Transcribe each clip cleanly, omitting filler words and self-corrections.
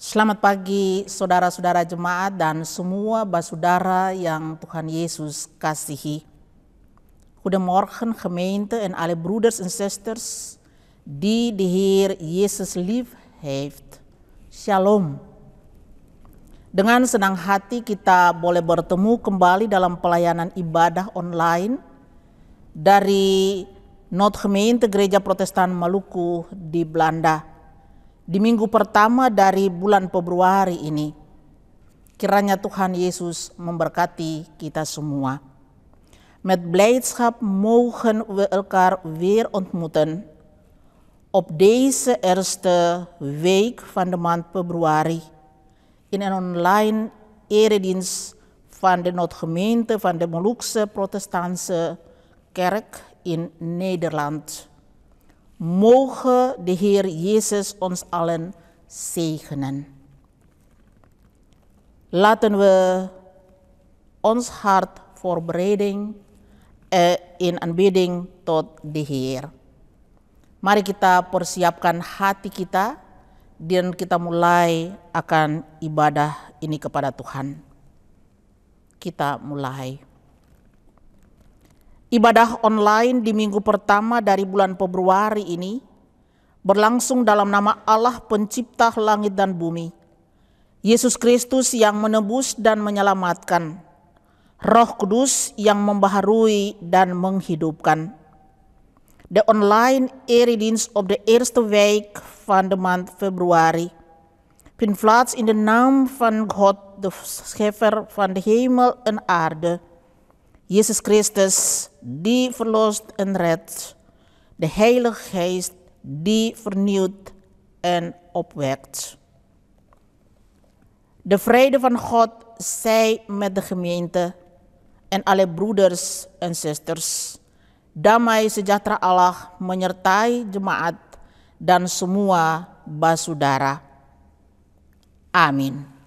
Selamat pagi saudara-saudara jemaat dan semua basudara yang Tuhan Yesus kasihi. Goedemorgen gemeente en alle broeders en zusters die de Heer Jezus lief heeft. Shalom. Dengan senang hati kita boleh bertemu kembali dalam pelayanan ibadah online dari Noodgemeente Gereja Protestan Maluku di Belanda. Di minggu pertama dari bulan Februari ini, kiranya Tuhan Yesus memberkati kita semua. Met blijdschap mogen we elkaar weer ontmoeten op deze eerste week van de maand februari in een online eredienst van de Noodgemeente van de Molukse Protestantse Kerk in Nederland. Mogen de Heer Jezus ons allen zegenen. Laten we ons hart voorbereiden in aanbidding tot de Heer. Mari kita persiapkan hati kita dan kita mulai akan ibadah ini kepada Tuhan. Kita mulai. Ibadah online di minggu pertama dari bulan Februari ini berlangsung dalam nama Allah pencipta langit dan bumi, Yesus Kristus yang menebus dan menyelamatkan, Roh Kudus yang membaharui dan menghidupkan. De online eredienst op de eerste week van de maand februari vindt plaats in de naam van God, de schepper van de hemel en aarde, Jezus Christus, die verlost en redt, de Heilige Geest, die vernieuwt en opwekt. De vrede van God zij met de gemeente en alle broeders en zusters. Damai sejahtera Allah menyertai jemaat dan semua basudara. Amin.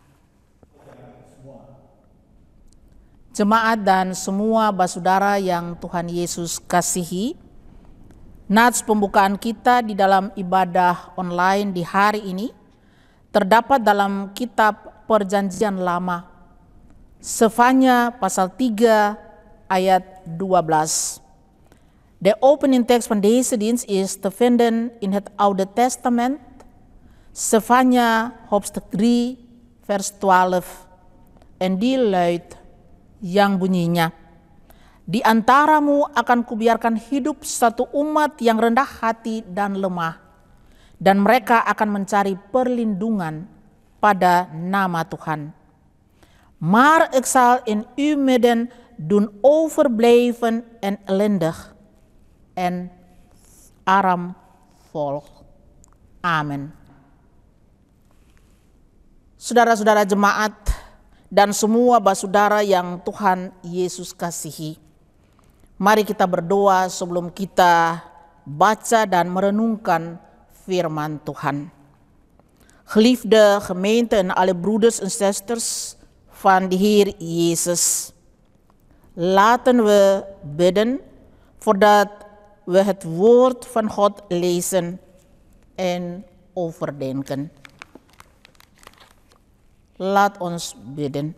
Jemaat dan semua basudara yang Tuhan Yesus kasihi, nats pembukaan kita di dalam ibadah online di hari ini terdapat dalam kitab Perjanjian Lama, Sefanya pasal 3 ayat 12. De opening tekst van deze dienst is te vinden in het Oude Testament, Sefanya hoofdstuk 3 vers 12 en die luidt yang bunyinya, di antaramu akan kubiarkan hidup satu umat yang rendah hati dan lemah, dan mereka akan mencari perlindungan pada nama Tuhan. Maar ik zal in uw midden doen overblijven en ellendig en arm volk. Amin. Saudara-saudara jemaat dan semua basudara yang Tuhan Yesus kasihi, mari kita berdoa sebelum kita baca dan merenungkan firman Tuhan. Geliefde gemeente en alle broeders en zusters van de Heer Jezus, laten we bidden voordat we het woord van God lezen en overdenken. Laat ons bidden.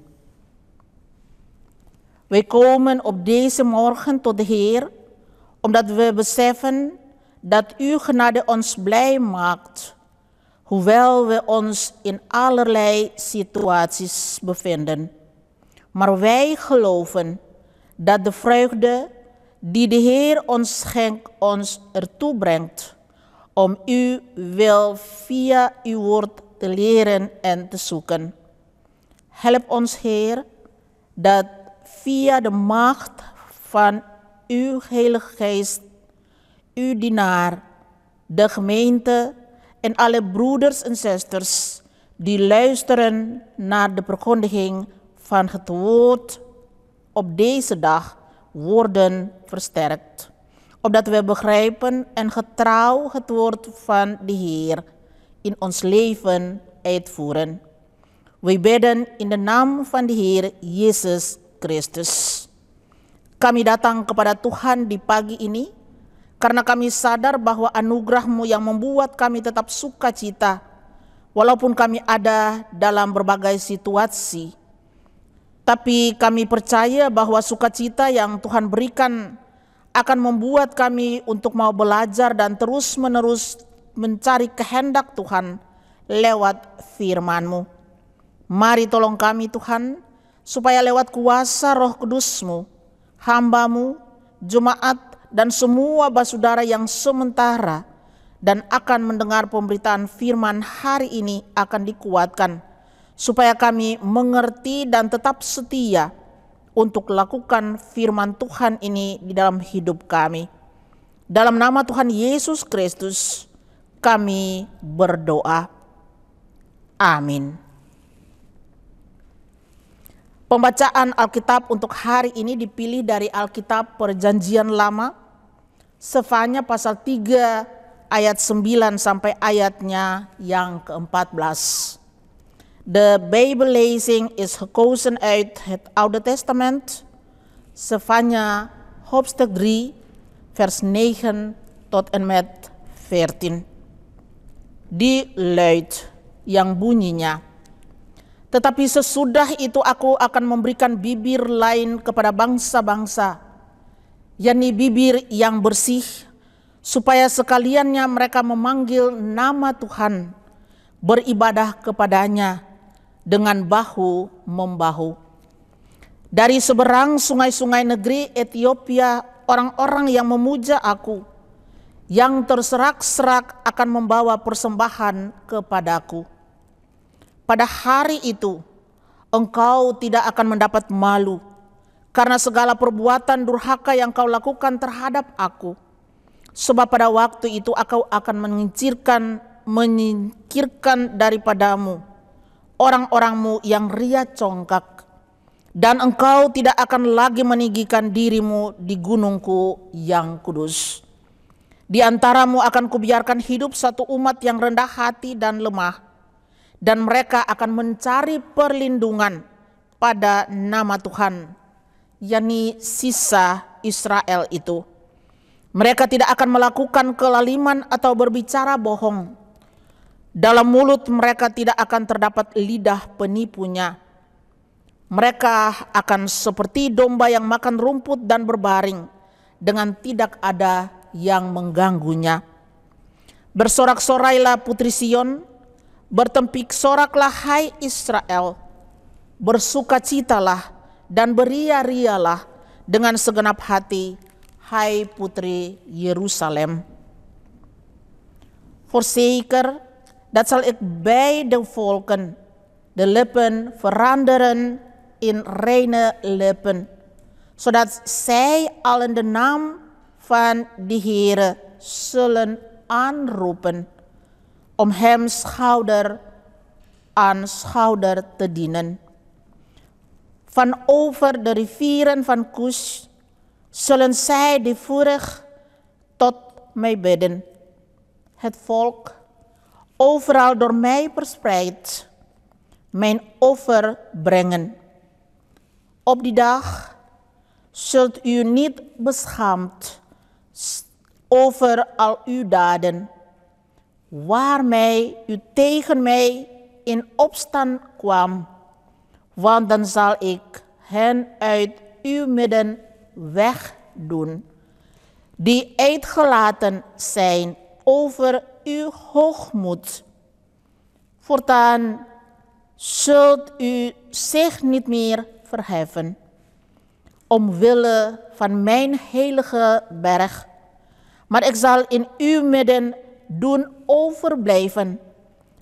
Wij komen op deze morgen tot de Heer, omdat we beseffen dat uw genade ons blij maakt, hoewel we ons in allerlei situaties bevinden. Maar wij geloven dat de vreugde die de Heer ons schenkt ons ertoe brengt om uw wil via uw woord te leren en te zoeken. Help ons, Heer, dat via de macht van uw Heilige Geest, uw dienaar, de gemeente en alle broeders en zusters die luisteren naar de verkondiging van het woord op deze dag worden versterkt, opdat we begrijpen en getrouw het woord van de Heer in ons leven uitvoeren. We bidden in de naam van de Heer Yesus Kristus. Kami datang kepada Tuhan di pagi ini karena kami sadar bahwa anugerah-Mu yang membuat kami tetap sukacita walaupun kami ada dalam berbagai situasi. Tapi kami percaya bahwa sukacita yang Tuhan berikan akan membuat kami untuk mau belajar dan terus-menerus mencari kehendak Tuhan lewat firman-Mu. Mari tolong kami Tuhan, supaya lewat kuasa Roh Kudus-Mu, hamba-Mu, jemaat, dan semua basudara yang sementara dan akan mendengar pemberitaan firman hari ini akan dikuatkan, supaya kami mengerti dan tetap setia untuk lakukan firman Tuhan ini di dalam hidup kami. Dalam nama Tuhan Yesus Kristus, kami berdoa. Amin. Pembacaan Alkitab untuk hari ini dipilih dari Alkitab Perjanjian Lama, Sefanya pasal 3 ayat 9 sampai ayatnya yang ke-14. The Bible lezing is gekozen uit het Oude Testament, Sefanya hoofdstuk 3 vers 9 tot en met 14. Die luidt yang bunyinya, tetapi sesudah itu aku akan memberikan bibir lain kepada bangsa-bangsa, yakni bibir yang bersih, supaya sekaliannya mereka memanggil nama Tuhan, beribadah kepadanya dengan bahu-membahu. Dari seberang sungai-sungai negeri Ethiopia, orang-orang yang memuja aku, yang terserak-serak akan membawa persembahan kepadaku. Pada hari itu, engkau tidak akan mendapat malu karena segala perbuatan durhaka yang kau lakukan terhadap aku. Sebab pada waktu itu aku akan menyingkirkan daripadamu orang-orangmu yang ria congkak, dan engkau tidak akan lagi meninggikan dirimu di gunungku yang kudus. Di antaramu akan kubiarkan hidup satu umat yang rendah hati dan lemah, dan mereka akan mencari perlindungan pada nama Tuhan, yakni sisa Israel itu. Mereka tidak akan melakukan kelaliman atau berbicara bohong. Dalam mulut mereka tidak akan terdapat lidah penipunya. Mereka akan seperti domba yang makan rumput dan berbaring, dengan tidak ada yang mengganggunya. Bersorak-sorailah putri Sion, bertempik soraklah hai Israel, bersukacitalah dan beria-rialah dengan segenap hati, hai putri Yerusalem. Voorzeker, dat zal ik bij de volken de lippen veranderen in reine lippen, zodat zij allen de naam van de Heere zullen aanroepen, om hem schouder aan schouder te dienen. Van over de rivieren van Kush zullen zij die vurig tot mij bidden. Het volk, overal door mij verspreid, mijn offer brengen. Op die dag zult u niet beschaamd over al uw daden, waarmee u tegen mij in opstand kwam, want dan zal ik hen uit uw midden wegdoen. die uitgelaten zijn over uw hoogmoed. Voortaan zult u zich niet meer verheffen, omwille van mijn heilige berg, maar ik zal in uw midden doen overblijven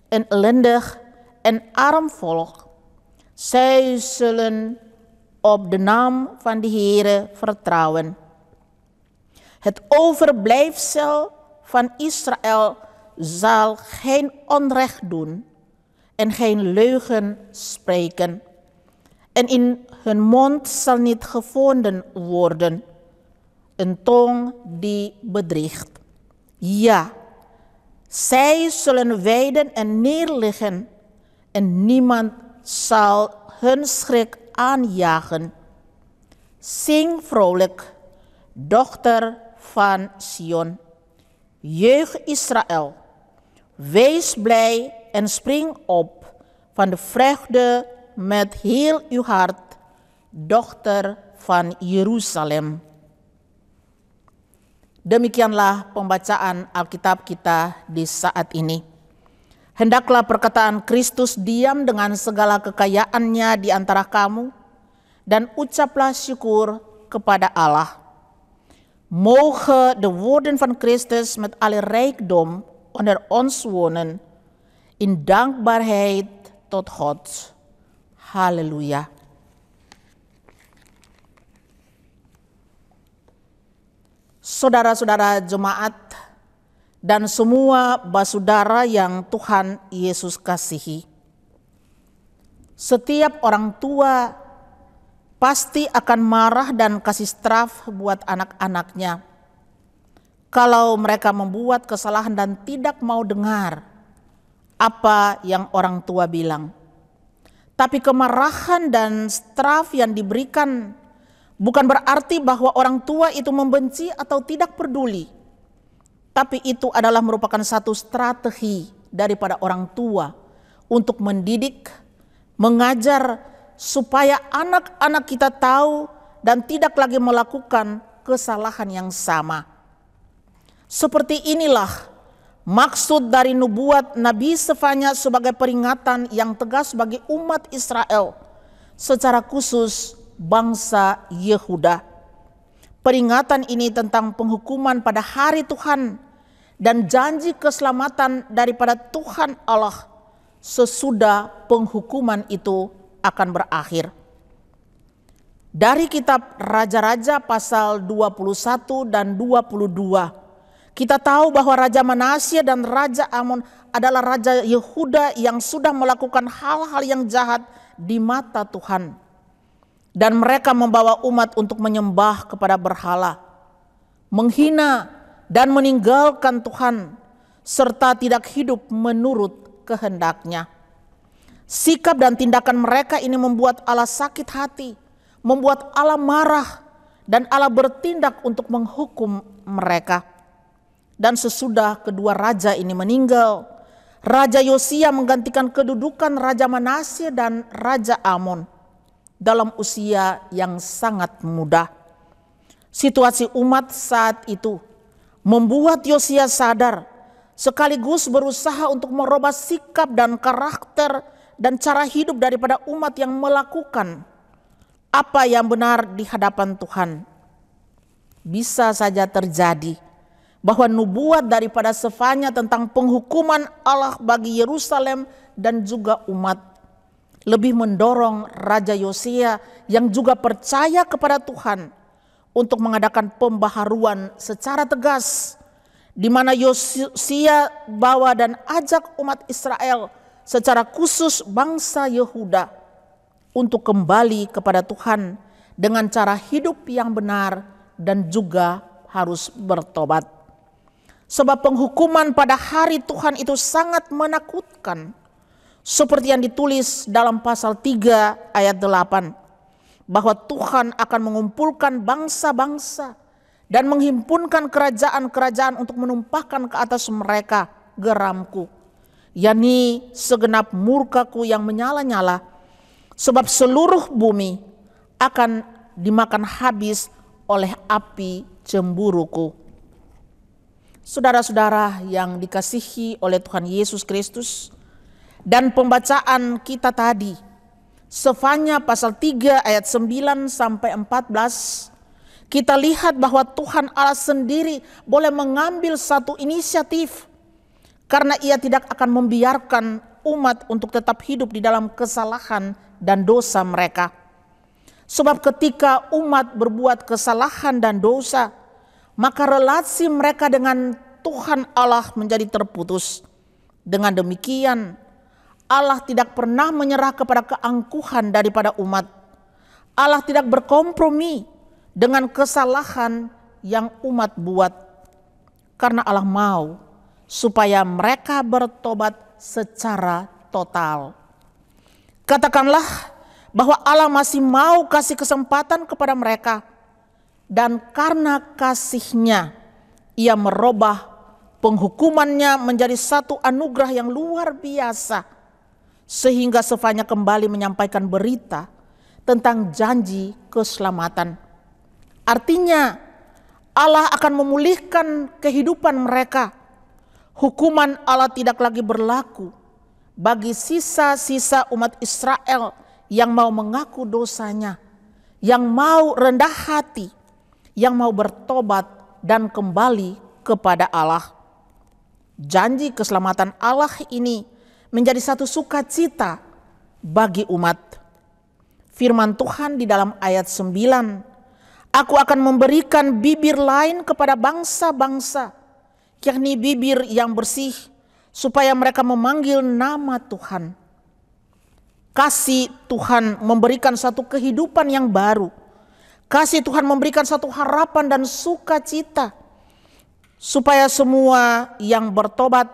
een ellendig en arm volk. Zij zullen op de naam van de Heere vertrouwen. Het overblijfsel van Israël zal geen onrecht doen en geen leugen spreken. En in hun mond zal niet gevonden worden een tong die bedriegt. Ja, zij zullen weiden en neerliggen en niemand zal hun schrik aanjagen. Zing vrolijk, dochter van Sion. Juich Israël, wees blij en spring op van de vreugde met heel uw hart, dochter van Yerusalem. Demikianlah pembacaan Alkitab kita di saat ini. Hendaklah perkataan Kristus diam dengan segala kekayaannya di antara kamu, dan ucaplah syukur kepada Allah. Mogen de woorden van Christus met alle rijkdom onder ons wonen, in dankbaarheid tot God. Halleluja. Saudara-saudara jemaat dan semua basudara yang Tuhan Yesus kasihi. Setiap orang tua pasti akan marah dan kasih straf buat anak-anaknya kalau mereka membuat kesalahan dan tidak mau dengar apa yang orang tua bilang. Tapi kemarahan dan straf yang diberikan bukan berarti bahwa orang tua itu membenci atau tidak peduli. Tapi itu adalah merupakan satu strategi daripada orang tua untuk mendidik, mengajar supaya anak-anak kita tahu dan tidak lagi melakukan kesalahan yang sama. Seperti inilah maksud dari nubuat Nabi Sefanya sebagai peringatan yang tegas bagi umat Israel, secara khusus bangsa Yehuda. Peringatan ini tentang penghukuman pada hari Tuhan dan janji keselamatan daripada Tuhan Allah sesudah penghukuman itu akan berakhir. Dari kitab Raja-Raja pasal 21 dan 22, kita tahu bahwa Raja Manasye dan Raja Amon adalah Raja Yehuda yang sudah melakukan hal-hal yang jahat di mata Tuhan. Dan mereka membawa umat untuk menyembah kepada berhala, menghina dan meninggalkan Tuhan, serta tidak hidup menurut kehendaknya. Sikap dan tindakan mereka ini membuat Allah sakit hati, membuat Allah marah, dan Allah bertindak untuk menghukum mereka. Dan sesudah kedua raja ini meninggal, Raja Yosia menggantikan kedudukan Raja Manasye dan Raja Amon dalam usia yang sangat muda. Situasi umat saat itu membuat Yosia sadar, sekaligus berusaha untuk merubah sikap dan karakter dan cara hidup daripada umat yang melakukan apa yang benar di hadapan Tuhan. Bisa saja terjadi bahwa nubuat daripada Sefanya tentang penghukuman Allah bagi Yerusalem dan juga umat lebih mendorong Raja Yosia yang juga percaya kepada Tuhan untuk mengadakan pembaharuan secara tegas, di mana Yosia bawa dan ajak umat Israel secara khusus bangsa Yehuda untuk kembali kepada Tuhan dengan cara hidup yang benar dan juga harus bertobat. Sebab penghukuman pada hari Tuhan itu sangat menakutkan, seperti yang ditulis dalam pasal 3 ayat 8, bahwa Tuhan akan mengumpulkan bangsa-bangsa dan menghimpunkan kerajaan-kerajaan untuk menumpahkan ke atas mereka geramku, yakni segenap murkaku yang menyala-nyala, sebab seluruh bumi akan dimakan habis oleh api cemburuku. Saudara-saudara yang dikasihi oleh Tuhan Yesus Kristus, dan pembacaan kita tadi, Sefanya pasal 3 ayat 9 sampai 14, kita lihat bahwa Tuhan Allah sendiri boleh mengambil satu inisiatif karena Ia tidak akan membiarkan umat untuk tetap hidup di dalam kesalahan dan dosa mereka. Sebab ketika umat berbuat kesalahan dan dosa, maka relasi mereka dengan Tuhan Allah menjadi terputus. Dengan demikian, Allah tidak pernah menyerah kepada keangkuhan daripada umat. Allah tidak berkompromi dengan kesalahan yang umat buat. Karena Allah mau supaya mereka bertobat secara total. Katakanlah bahwa Allah masih mau kasih kesempatan kepada mereka. Dan karena kasih-Nya, Ia merubah penghukumannya menjadi satu anugerah yang luar biasa. Sehingga Sefanya kembali menyampaikan berita tentang janji keselamatan. Artinya Allah akan memulihkan kehidupan mereka. Hukuman Allah tidak lagi berlaku bagi sisa-sisa umat Israel yang mau mengaku dosanya, yang mau rendah hati, yang mau bertobat dan kembali kepada Allah. Janji keselamatan Allah ini menjadi satu sukacita bagi umat. Firman Tuhan di dalam ayat 9, Aku akan memberikan bibir lain kepada bangsa-bangsa, yakni bibir yang bersih, supaya mereka memanggil nama Tuhan. Kasih Tuhan memberikan satu kehidupan yang baru. Kasih Tuhan memberikan satu harapan dan sukacita, supaya semua yang bertobat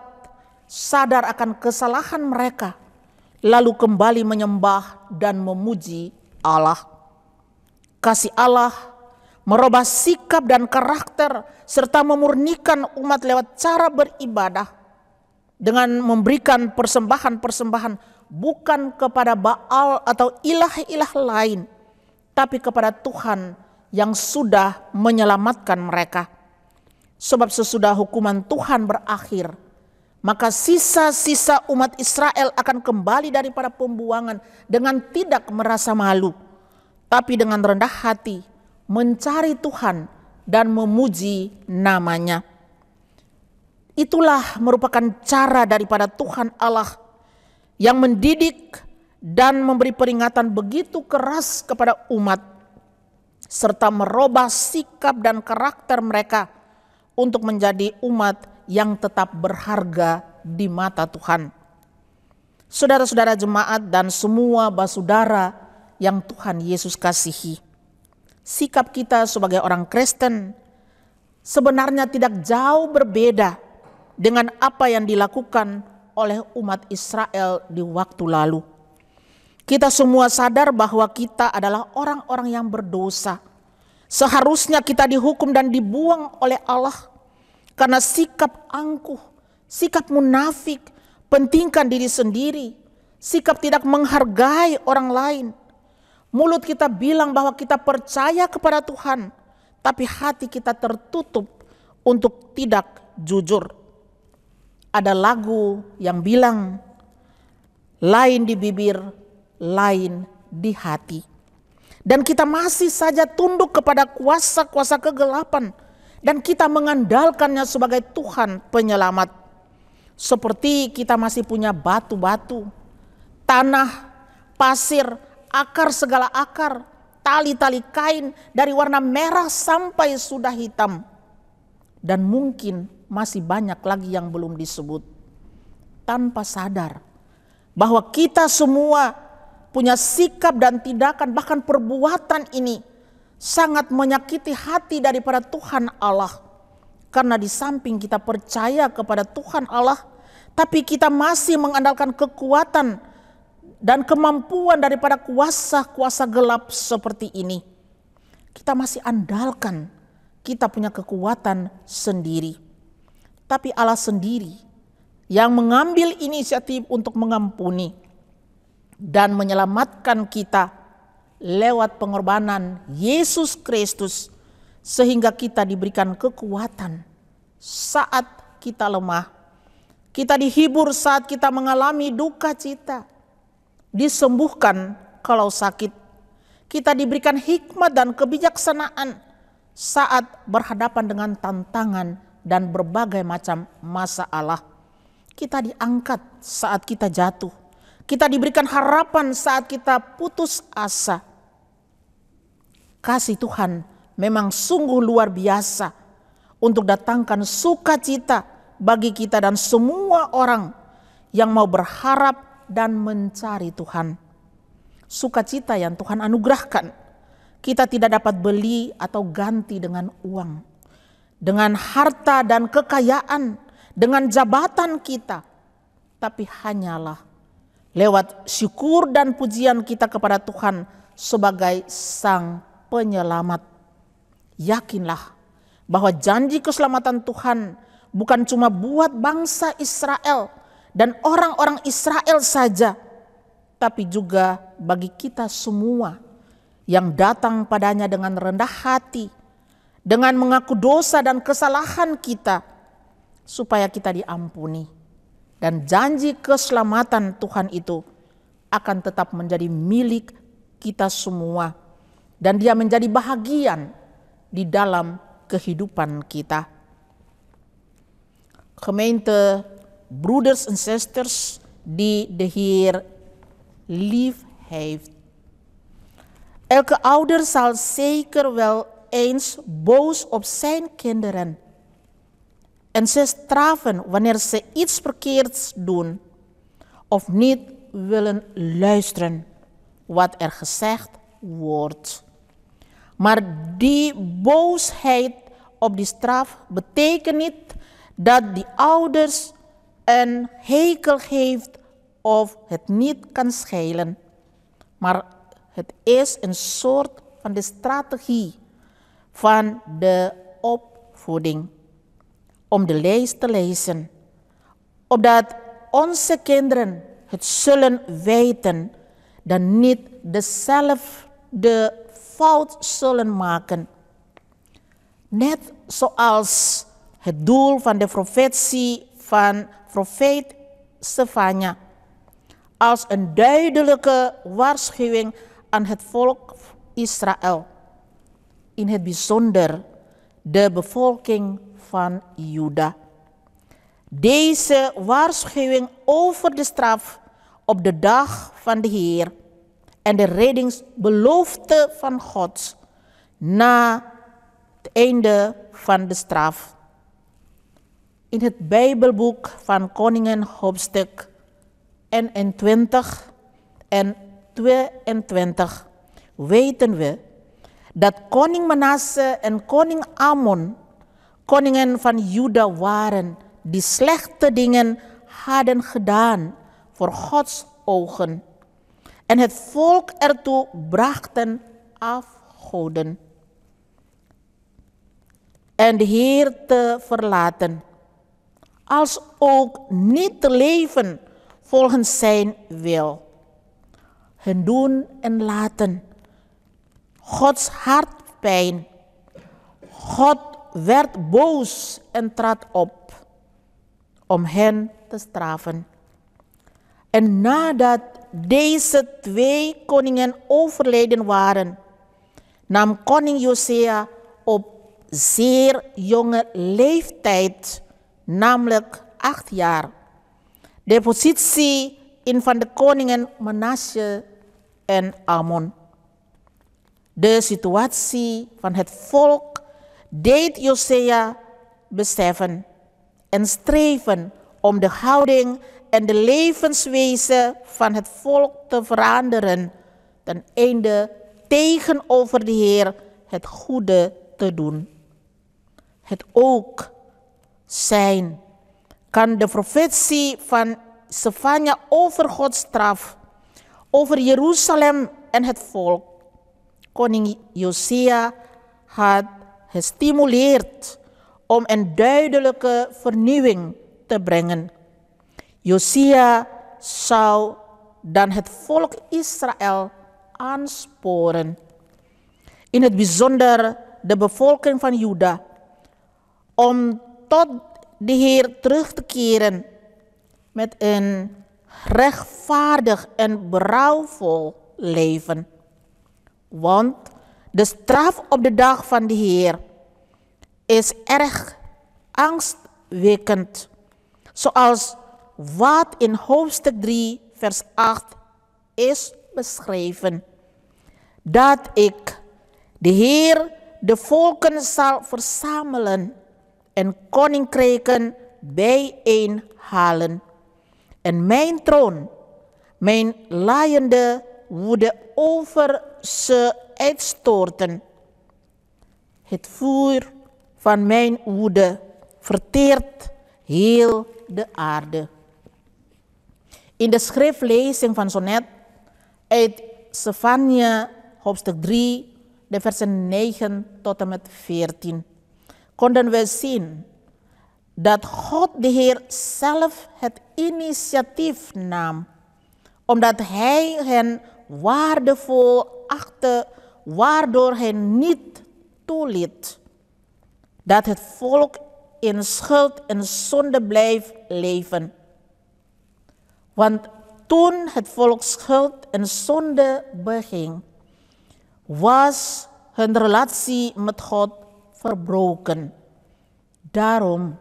sadar akan kesalahan mereka, lalu kembali menyembah dan memuji Allah. Kasih Allah merubah sikap dan karakter serta memurnikan umat lewat cara beribadah dengan memberikan persembahan-persembahan bukan kepada Baal atau ilah-ilah lain, tapi kepada Tuhan yang sudah menyelamatkan mereka. Sebab sesudah hukuman Tuhan berakhir, maka sisa-sisa umat Israel akan kembali daripada pembuangan dengan tidak merasa malu, tapi dengan rendah hati mencari Tuhan dan memuji nama-Nya. Itulah merupakan cara daripada Tuhan Allah yang mendidik dan memberi peringatan begitu keras kepada umat, serta merubah sikap dan karakter mereka untuk menjadi umat yang tetap berharga di mata Tuhan. Saudara-saudara jemaat dan semua basudara yang Tuhan Yesus kasihi, sikap kita sebagai orang Kristen sebenarnya tidak jauh berbeda dengan apa yang dilakukan oleh umat Israel di waktu lalu. Kita semua sadar bahwa kita adalah orang-orang yang berdosa. Seharusnya kita dihukum dan dibuang oleh Allah karena sikap angkuh, sikap munafik, pentingkan diri sendiri, sikap tidak menghargai orang lain. Mulut kita bilang bahwa kita percaya kepada Tuhan, tapi hati kita tertutup untuk tidak jujur. Ada lagu yang bilang, lain di bibir, lain di hati. Dan kita masih saja tunduk kepada kuasa-kuasa kegelapan, dan kita mengandalkannya sebagai Tuhan penyelamat. Seperti kita masih punya batu-batu, tanah, pasir, akar segala akar, tali-tali kain dari warna merah sampai sudah hitam. Dan mungkin masih banyak lagi yang belum disebut. Tanpa sadar bahwa kita semua punya sikap dan tindakan, bahkan perbuatan ini sangat menyakiti hati daripada Tuhan Allah. Karena di samping kita percaya kepada Tuhan Allah, tapi kita masih mengandalkan kekuatan dan kemampuan daripada kuasa-kuasa gelap seperti ini. Kita masih andalkan kita punya kekuatan sendiri. Tapi Allah sendiri yang mengambil inisiatif untuk mengampuni dan menyelamatkan kita lewat pengorbanan Yesus Kristus, sehingga kita diberikan kekuatan saat kita lemah. Kita dihibur saat kita mengalami duka cita. Disembuhkan kalau sakit. Kita diberikan hikmat dan kebijaksanaan saat berhadapan dengan tantangan dan berbagai macam masalah. Kita diangkat saat kita jatuh. Kita diberikan harapan saat kita putus asa. Kasih Tuhan memang sungguh luar biasa untuk datangkan sukacita bagi kita dan semua orang yang mau berharap dan mencari Tuhan. Sukacita yang Tuhan anugerahkan, kita tidak dapat beli atau ganti dengan uang, dengan harta dan kekayaan, dengan jabatan kita, tapi hanyalah lewat syukur dan pujian kita kepada Tuhan sebagai Sang Penyelamat. Yakinlah bahwa janji keselamatan Tuhan bukan cuma buat bangsa Israel dan orang-orang Israel saja, tapi juga bagi kita semua yang datang padanya dengan rendah hati, dengan mengaku dosa dan kesalahan kita, supaya kita diampuni. Dan janji keselamatan Tuhan itu akan tetap menjadi milik kita semua, dan dia menjadi bahagian di dalam kehidupan kita. Gemeente, broeders en zusters die de Heer lief heeft. Elke ouder zal zeker wel eens boos op zijn kinderen en ze straffen wanneer ze iets verkeerds doen of niet willen luisteren wat er gezegd wordt. Maar die boosheid op die straf betekent niet dat die ouders een hekel heeft of het niet kan schelen. Maar het is een soort van de strategie van de opvoeding. Om de lijst te lezen. Opdat onze kinderen het zullen weten. Dan niet dezelfde fout zullen maken. Net zoals het doel van de profetie van profeet Sefanja. Als een duidelijke waarschuwing aan het volk Israël. In het bijzonder de bevolking van Juda. Deze waarschuwing over de straf op de dag van de Heer en de reddingsbelofte van God na het einde van de straf. In het Bijbelboek van Koningen hoofdstuk 21 en 22 weten we dat koning Manasse en koning Amon koningen van Juda waren die slechte dingen hadden gedaan voor Gods ogen en het volk ertoe brachten afgoden en de Heer te verlaten, als ook niet te leven volgens zijn wil. Hun doen en laten Gods hartpijn. God werd boos en trad op om hen te straffen. En nadat deze twee koningen overleden waren, nam koning Josia op zeer jonge leeftijd, namelijk 8 jaar, de positie in van de koningen Manasse en Amon. De situatie van het volk deed Josia beseffen en streven om de houding en de levenswijze van het volk te veranderen, ten einde tegenover de Heer het goede te doen. Het ook zijn kan de profetie van Sefanja over Gods straf, over Jeruzalem en het volk. Koning Josia had gestimuleerd om een duidelijke vernieuwing te brengen. Josia zou dan het volk Israël aansporen, in het bijzonder de bevolking van Juda, om tot de Heer terug te keren met een rechtvaardig en berouwvol leven. Want de straf op de dag van de Heer is erg angstwekkend, zoals wat in hoofdstuk 3 vers 8 is beschreven. Dat ik, de Heer, de volken zal verzamelen en koninkrijken bijeenhalen. En mijn troon, mijn laaiende woede over ze uitstorten. Het vuur van mijn woede verteert heel de aarde. In de schriftlezing van zo net uit Zefania hoofdstuk 3, de versen 9 tot en met 14, konden we zien dat God de Heer zelf het initiatief nam, omdat Hij hen waardevol achtte, waardoor Hij niet toeliet dat het volk in schuld en zonde blijft leven. Want toen het volk schuld en zonde beging, was hun relatie met God verbroken. Daarom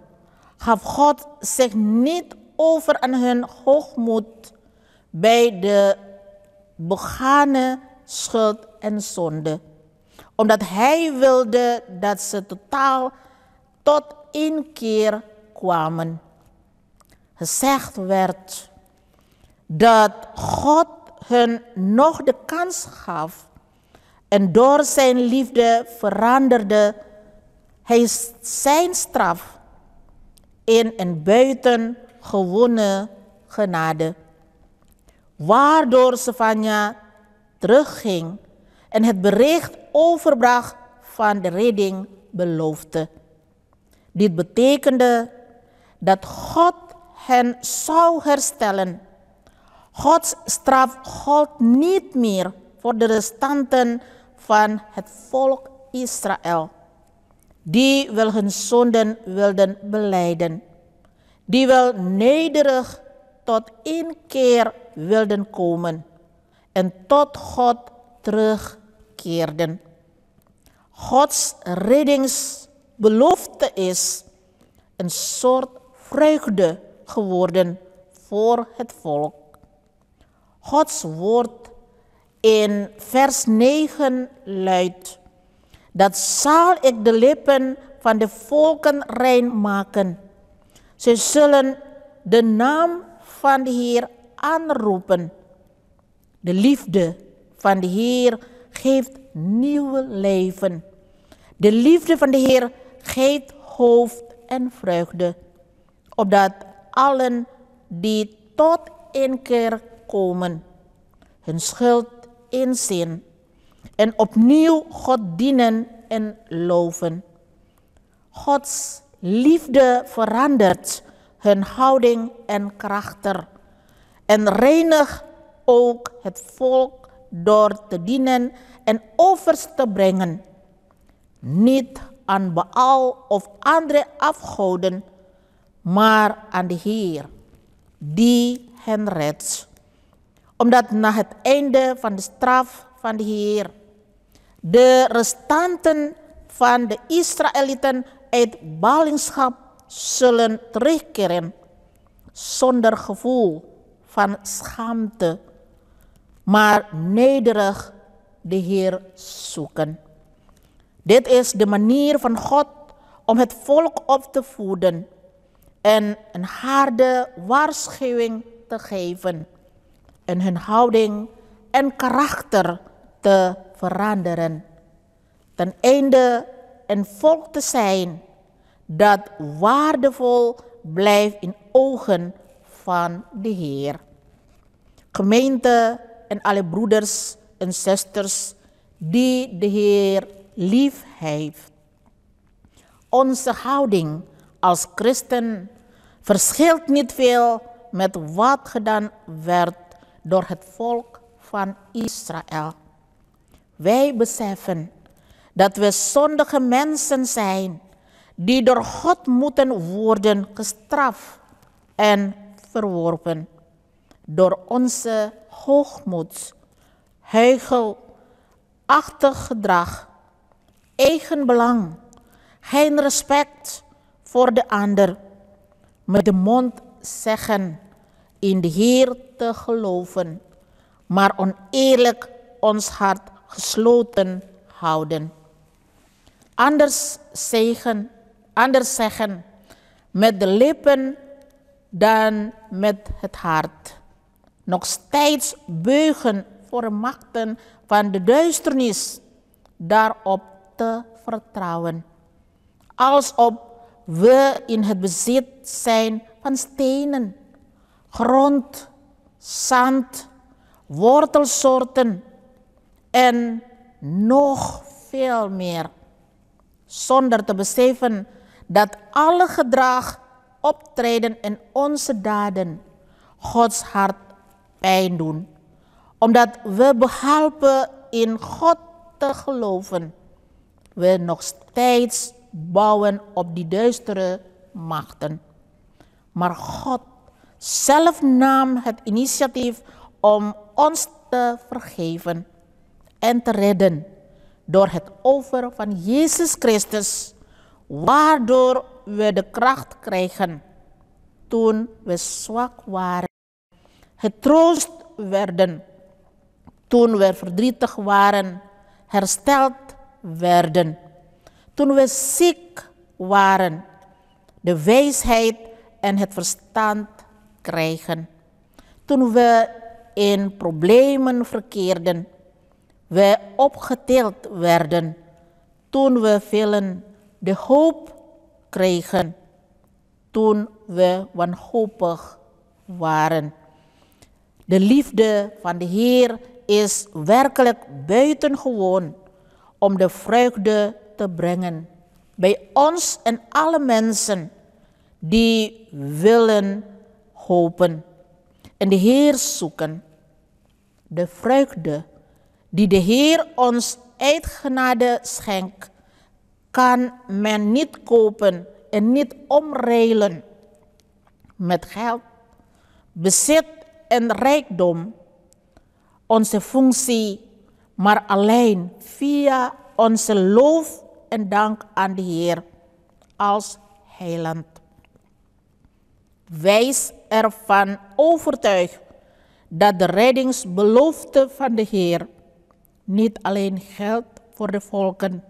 gaf God zich niet over aan hun hoogmoed bij de begane schuld en zonde, omdat Hij wilde dat ze totaal tot inkeer kwamen. Gezegd werd dat God hun nog de kans gaf en door zijn liefde veranderde Hij zijn straf in een buitengewone genade, waardoor Zefania terugging en het bericht overbracht van de redding beloofde. Dit betekende dat God hen zou herstellen. Gods straf gold niet meer voor de restanten van het volk Israël, die wel hun zonden wilden belijden, die wel nederig tot inkeer wilden komen en tot God terugkeerden. Gods reddingsbelofte is een soort vreugde geworden voor het volk. Gods woord in vers 9 luidt: dat zal ik de lippen van de volken rein maken. Ze zullen de naam van de Heer aanroepen. De liefde van de Heer geeft nieuw leven. De liefde van de Heer geeft hoofd en vreugde, opdat allen die tot inkeer komen, hun schuld inzien en opnieuw God dienen en loven. Gods liefde verandert hun houding en karakter en reinigt ook het volk door te dienen en offers te brengen, niet aan Baal of andere afgoden, maar aan de Heer, die hen redt. Omdat na het einde van de straf van de Heer de restanten van de Israëlieten uit ballingschap zullen terugkeren, zonder gevoel van schaamte, maar nederig de Heer zoeken. Dit is de manier van God om het volk op te voeden en een harde waarschuwing te geven en hun houding en karakter te veranderen, ten einde een volk te zijn dat waardevol blijft in ogen van de Heer. Gemeente en alle broeders en zusters die de Heer lief heeft. Onze houding als christen verschilt niet veel met wat gedaan werd door het volk van Israël. Wij beseffen dat we zondige mensen zijn, die door God moeten worden gestraft en verworpen. Door onze hoogmoed, huichelachtig gedrag, eigenbelang, geen respect voor de ander, met de mond zeggen in de Heer te geloven, maar oneerlijk ons hart gesloten houden. Anders zeggen met de lippen dan met het hart. Nog steeds buigen voor de machten van de duisternis, daarop te vertrouwen. Alsof we in het bezit zijn van stenen, grond, zand, wortelsoorten en nog veel meer. Zonder te beseffen dat alle gedrag, optreden en onze daden Gods hart pijn doen. Omdat we behalve in God te geloven, we nog steeds bouwen op die duistere machten. Maar God zelf nam het initiatief om ons te vergeven en te redden door het offer van Jezus Christus, waardoor we de kracht kregen toen we zwak waren, getroost werden toen we verdrietig waren, hersteld werden toen we ziek waren, de wijsheid en het verstand kregen, toen we in problemen verkeerden, we opgetild werden, toen we velen de hoop kregen, toen we wanhopig waren. De liefde van de Heer is werkelijk buitengewoon om de vreugde te brengen bij ons en alle mensen die willen hopen en de Heer zoeken. De vreugde die de Heer ons uit genade schenkt, kan men niet kopen en niet omruilen met geld, bezit en rijkdom, onze functie, maar alleen via onze lof en dank aan de Heer als heiland. Wees ervan overtuigd dat de reddingsbelofte van de Heer niet alleen geldt voor de volken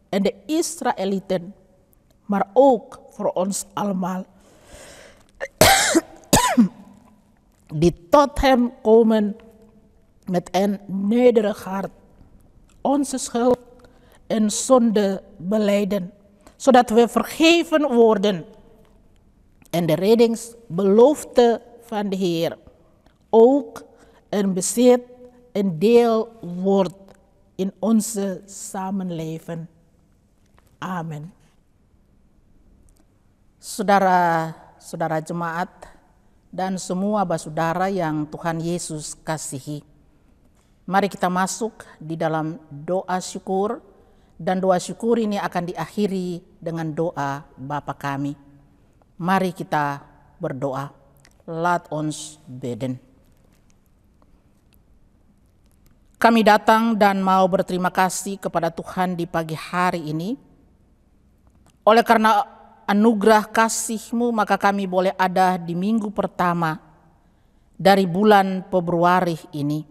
en de Israëlieten, maar ook voor ons allemaal, die tot hem komen met een nederig hart, onze schuld en zonde belijden, zodat we vergeven worden en de reddingsbelofte van de Heer ook een bezit en deel wordt in onze samenleving. Amen. Saudara jemaat dan semua saudara yang Tuhan Yesus kasihi. Mari kita masuk di dalam doa syukur, dan doa syukur ini akan diakhiri dengan doa Bapa kami. Mari kita berdoa. Laat ons bidden. Kami datang dan mau berterima kasih kepada Tuhan di pagi hari ini. Oleh karena anugerah kasih-Mu, maka kami boleh ada di minggu pertama dari bulan Februari ini.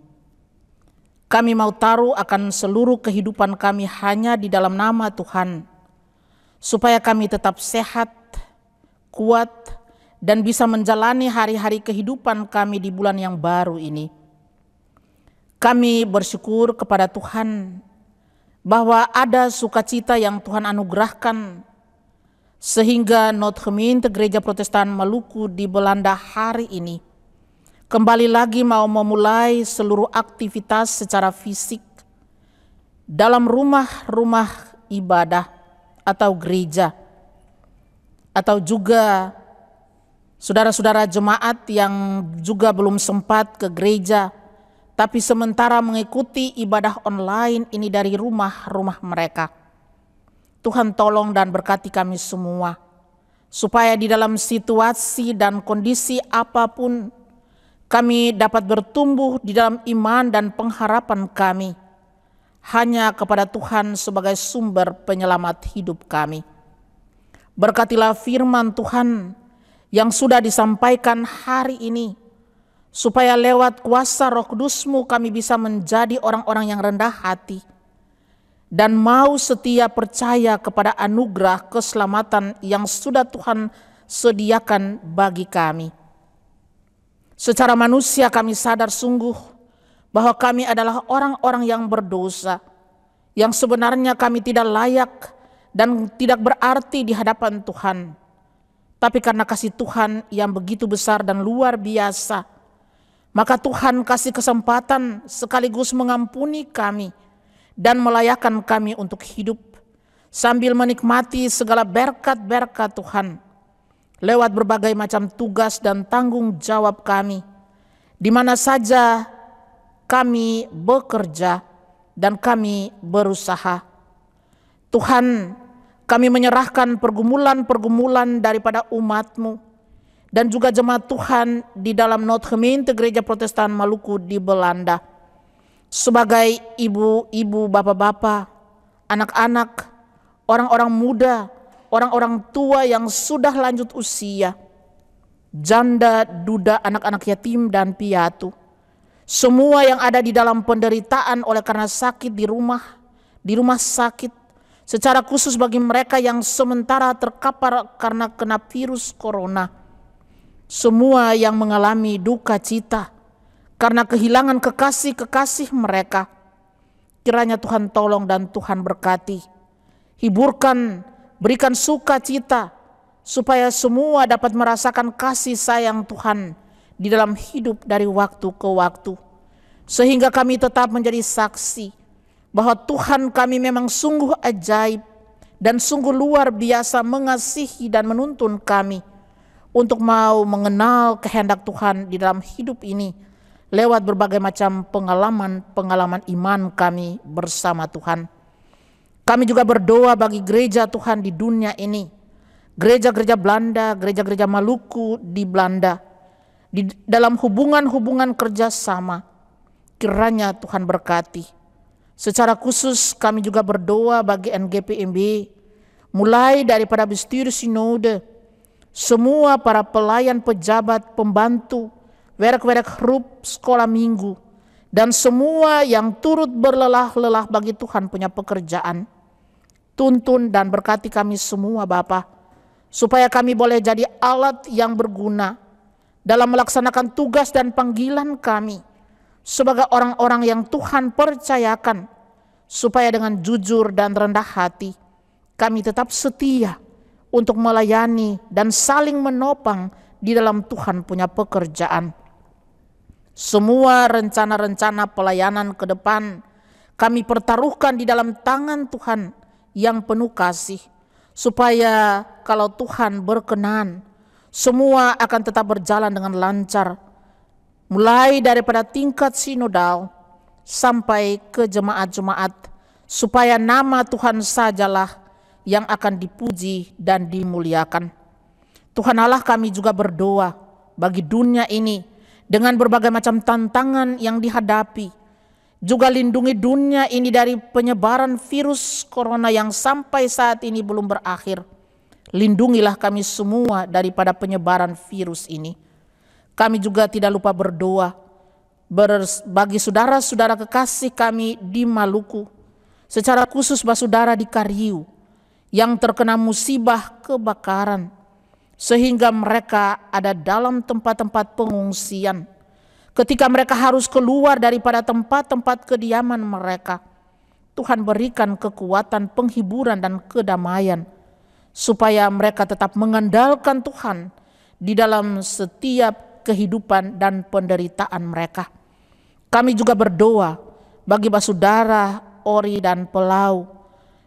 Kami mau taruh akan seluruh kehidupan kami hanya di dalam nama Tuhan, supaya kami tetap sehat, kuat, dan bisa menjalani hari-hari kehidupan kami di bulan yang baru ini. Kami bersyukur kepada Tuhan bahwa ada sukacita yang Tuhan anugerahkan, sehingga Noodgemeente Gereja Protestan Maluku di Belanda hari ini kembali lagi mau memulai seluruh aktivitas secara fisik dalam rumah-rumah ibadah atau gereja, atau juga saudara-saudara jemaat yang juga belum sempat ke gereja, tapi sementara mengikuti ibadah online ini dari rumah-rumah mereka. Tuhan tolong dan berkati kami semua, supaya di dalam situasi dan kondisi apapun, kami dapat bertumbuh di dalam iman dan pengharapan kami hanya kepada Tuhan sebagai sumber penyelamat hidup kami. Berkatilah firman Tuhan yang sudah disampaikan hari ini, supaya lewat kuasa Roh Kudus-Mu kami bisa menjadi orang-orang yang rendah hati dan mau setia percaya kepada anugerah keselamatan yang sudah Tuhan sediakan bagi kami. Secara manusia kami sadar sungguh bahwa kami adalah orang-orang yang berdosa, yang sebenarnya kami tidak layak dan tidak berarti di hadapan Tuhan. Tapi karena kasih Tuhan yang begitu besar dan luar biasa, maka Tuhan kasih kesempatan sekaligus mengampuni kami dan melayakkan kami untuk hidup sambil menikmati segala berkat-berkat Tuhan lewat berbagai macam tugas dan tanggung jawab kami, di mana saja kami bekerja dan kami berusaha. Tuhan, kami menyerahkan pergumulan-pergumulan daripada umat-Mu dan juga jemaat Tuhan di dalam Noodgemeente Gereja Protestan Maluku di Belanda. Sebagai ibu-ibu, bapak-bapak, anak-anak, orang-orang muda, orang-orang tua yang sudah lanjut usia, janda, duda, anak-anak yatim dan piatu, semua yang ada di dalam penderitaan oleh karena sakit di rumah sakit, secara khusus bagi mereka yang sementara terkapar karena kena virus corona, semua yang mengalami duka cita karena kehilangan kekasih-kekasih mereka, kiranya Tuhan tolong dan Tuhan berkati, hiburkan, berikan sukacita, supaya semua dapat merasakan kasih sayang Tuhan di dalam hidup dari waktu ke waktu, sehingga kami tetap menjadi saksi bahwa Tuhan kami memang sungguh ajaib dan sungguh luar biasa mengasihi dan menuntun kami untuk mau mengenal kehendak Tuhan di dalam hidup ini lewat berbagai macam pengalaman iman kami bersama Tuhan. Kami juga berdoa bagi gereja Tuhan di dunia ini, gereja-gereja Belanda, gereja-gereja Maluku di Belanda, di dalam hubungan-hubungan kerjasama, kiranya Tuhan berkati. Secara khusus kami juga berdoa bagi NGPMB, mulai daripada Bestuur Sinode, semua para pelayan, pejabat, pembantu, werk-werk groep, sekolah minggu, dan semua yang turut berlelah-lelah bagi Tuhan punya pekerjaan. Tuntun dan berkati kami semua Bapa, supaya kami boleh jadi alat yang berguna dalam melaksanakan tugas dan panggilan kami sebagai orang-orang yang Tuhan percayakan, supaya dengan jujur dan rendah hati kami tetap setia untuk melayani dan saling menopang di dalam Tuhan punya pekerjaan. Semua rencana-rencana pelayanan ke depan kami pertaruhkan di dalam tangan Tuhan yang penuh kasih, supaya kalau Tuhan berkenan, semua akan tetap berjalan dengan lancar, mulai daripada tingkat sinodal sampai ke jemaat-jemaat, supaya nama Tuhan sajalah yang akan dipuji dan dimuliakan. Tuhan Allah, kami juga berdoa bagi dunia ini dengan berbagai macam tantangan yang dihadapi. Juga lindungi dunia ini dari penyebaran virus corona yang sampai saat ini belum berakhir. Lindungilah kami semua daripada penyebaran virus ini. Kami juga tidak lupa berdoa bagi saudara-saudara kekasih kami di Maluku, secara khusus saudara di Kariu yang terkena musibah kebakaran, sehingga mereka ada dalam tempat-tempat pengungsian. Ketika mereka harus keluar daripada tempat-tempat kediaman mereka, Tuhan berikan kekuatan, penghiburan dan kedamaian, supaya mereka tetap mengandalkan Tuhan di dalam setiap kehidupan dan penderitaan mereka. Kami juga berdoa bagi saudara Ori dan Pelau,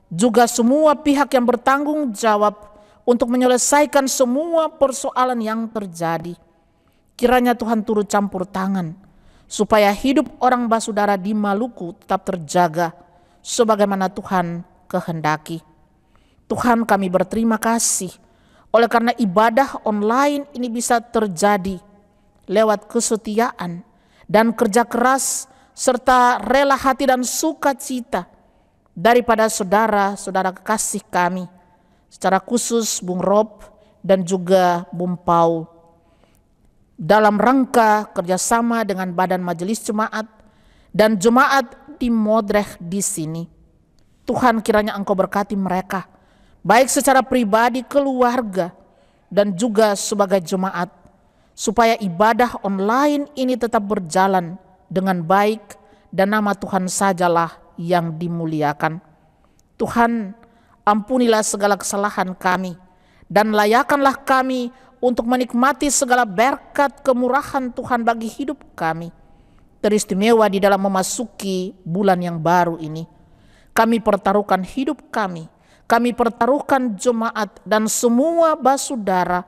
juga semua pihak yang bertanggung jawab untuk menyelesaikan semua persoalan yang terjadi. Kiranya Tuhan turut campur tangan, supaya hidup orang basudara di Maluku tetap terjaga sebagaimana Tuhan kehendaki. Tuhan, kami berterima kasih oleh karena ibadah online ini bisa terjadi lewat kesetiaan dan kerja keras serta rela hati dan sukacita daripada saudara-saudara kekasih kami, secara khusus Bung Rob dan juga Bung Paul, dalam rangka kerjasama dengan Badan Majelis Jemaat dan jemaat di Modreh di sini. Tuhan, kiranya Engkau berkati mereka, baik secara pribadi, keluarga, dan juga sebagai jemaat, supaya ibadah online ini tetap berjalan dengan baik dan nama Tuhan sajalah yang dimuliakan. Tuhan, ampunilah segala kesalahan kami dan layakanlah kami untuk menikmati segala berkat kemurahan Tuhan bagi hidup kami, teristimewa di dalam memasuki bulan yang baru ini. Kami pertaruhkan hidup kami pertaruhkan jemaat dan semua basudara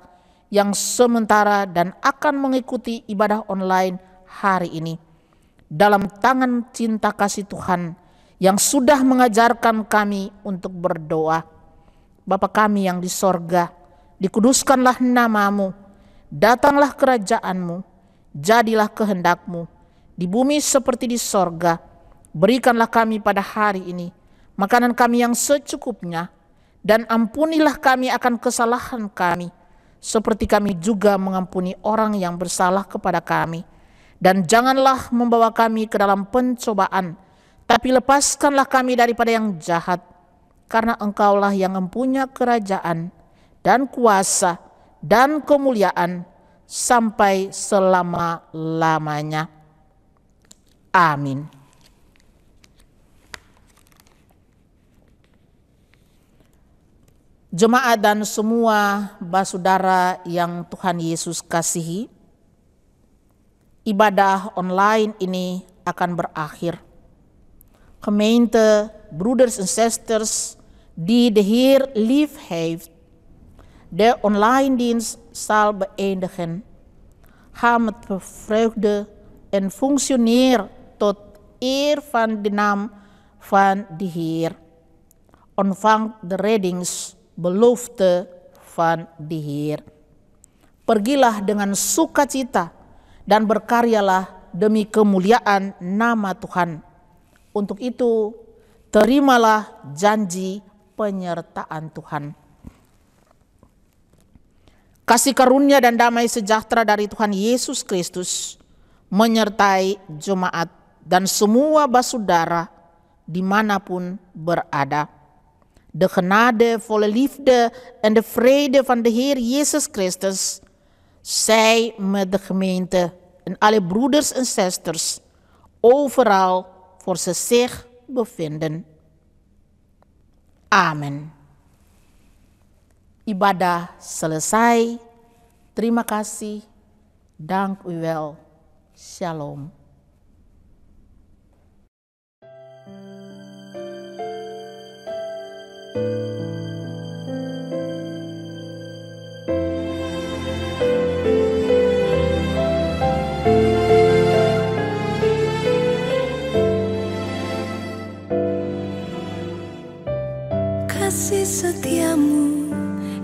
yang sementara dan akan mengikuti ibadah online hari ini dalam tangan cinta kasih Tuhan yang sudah mengajarkan kami untuk berdoa. Bapa kami yang di sorga, dikuduskanlah namamu, datanglah kerajaanmu, jadilah kehendakmu di bumi seperti di sorga. Berikanlah kami pada hari ini makanan kami yang secukupnya, dan ampunilah kami akan kesalahan kami, seperti kami juga mengampuni orang yang bersalah kepada kami. Dan janganlah membawa kami ke dalam pencobaan, tapi lepaskanlah kami daripada yang jahat, karena Engkaulah yang mempunyai kerajaan dan kuasa dan kemuliaan sampai selama-lamanya. Amin. Jemaat dan semua basudara yang Tuhan Yesus kasihi, ibadah online ini akan berakhir. Gemeente, broeders en zusters die de Heer lief heeft, de online dienst zal beëindigen. Ga met vreugde en functioneer tot eer van de naam van de Heer. Ontvang de reddingsbelofte van de Heer. Pergilah dengan sukacita dan berkaryalah demi kemuliaan nama Tuhan. Untuk itu, terimalah janji penyertaan Tuhan. Kasih karunia dan damai sejahtera dari Tuhan Yesus Kristus menyertai jemaat dan semua basudara dimanapun berada. De genade, volle liefde en de vrede van de Heer Jezus Christus zij met de gemeente en alle broeders en zusters overal voor ze zich bevinden. Amen. Ibadah selesai. Terima kasih. Dank u wel. Shalom. Kasih setiamu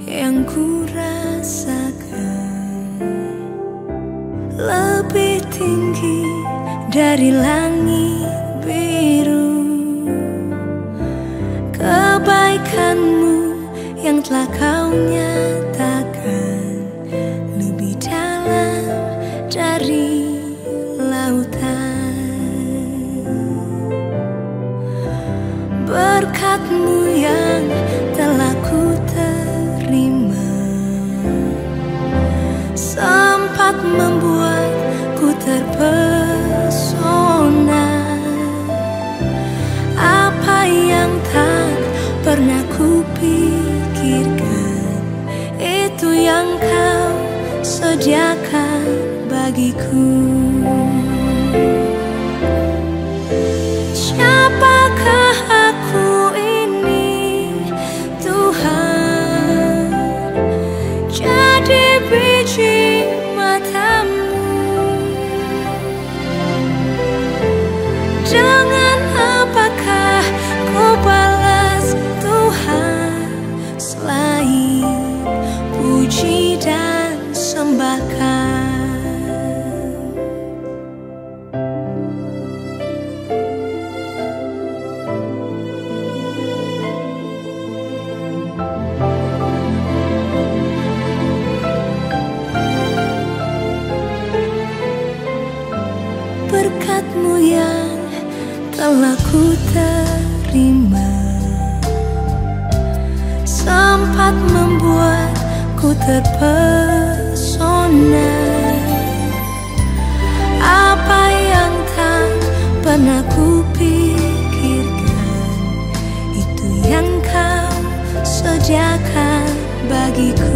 yang ku rasakan lebih tinggi dari langit biru. Kebaikanmu yang telah kau nyatakan lebih dalam dari lautan. Berkat-Mu yang telah ku terima sempat membuatku terpesona. Apa yang tak pernah ku pikirkan, itu yang kau sediakan bagiku. Siapakah aku ini, Tuhan? Jadi biji mata-Mu. Dengan apakah ku balas Tuhan yang telah ku terima sempat membuatku terpesona. Apa yang tak pernah ku pikirkan, itu yang kau sediakan bagiku.